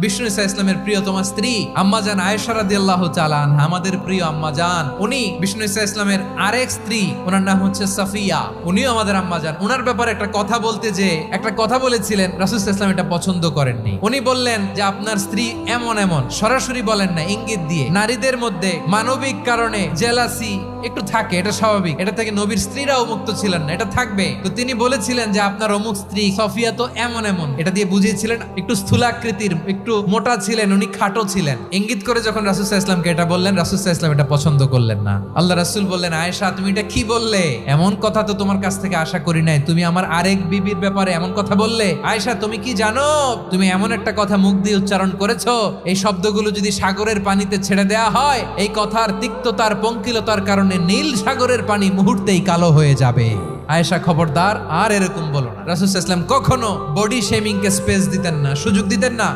বিষ্ণু ইসা ইসলামের প্রিয়তমা স্ত্রী আম্মাজান আয়েশা রাদিয়াল্লাহু তাআলা আনহা, আমাদের প্রিয় আম্মাজান। উনি বিষ্ণু ইসা ইসলামের আরেক স্ত্রী, ওনার নাম হচ্ছে সাফিয়া। উনিও আমাদের আম্মাজান। ওনার ব্যাপারে একটা কথা বলতে যে একটা কথা বলেছিলেন, রাসূল সাল্লাল্লাহু আলাইহি ওয়াসাল্লাম এটা পছন্দ করেননি। উনি বললেন যে আপনার স্ত্রী এমন এমন, সরাসরি বলেন না, ইঙ্গিত দিয়ে। নারীদের মধ্যে মানবিক কারণে জেলাসি একটু থাকে, এটা স্বাভাবিক। এটা থেকে নবীর স্ত্রীরাও মুক্ত ছিলেন না, এটা থাকবে। তো তিনি বলেছিলেন যে আপনার অমুক স্ত্রী সফিয়া তো এমন এমন, এটা দিয়ে বুঝিয়েছিলেন একটু স্থূলাকৃতির, একটু মোটা ছিলেন, উনি খাটো ছিলেন। ইঙ্গিত করে যখন রাসূল সাল্লাল্লাহু আলাইহি ওয়াসাল্লামকে এটা বললেন, রাসূল সাল্লাল্লাহু আলাইহি ওয়াসাল্লাম এটা পছন্দ করলেন না। আল্লাহ রাসূল বললেন, আয়েশা তুমি এটা কি বললে? এমন কথা তো তোমার কাছ থেকে আশা করি নাই। তুমি আমার আরেক বিবির ব্যাপারে এমন কথা বললে। আয়েশা তুমি কি জানো, তুমি এমন একটা কথা মুখ দিয়ে উচ্চারণ করেছো, এই শব্দগুলো যদি সাগরের পানিতে ছেড়ে দেওয়া হয়, এই কথার তিক্ততার, পঙ্কিলতার কারণে নীল সাগরের পানি মুহূর্তেই কালো হয়ে যাবে। আয়েশা খবরদার, আর এরকম বলো না। রাসূল সাল্লাল্লাহু আলাইহি ওয়াসাল্লাম কখনো বডি শেমিং কে স্পেস দিতেন না, সুযোগ দিতেন না।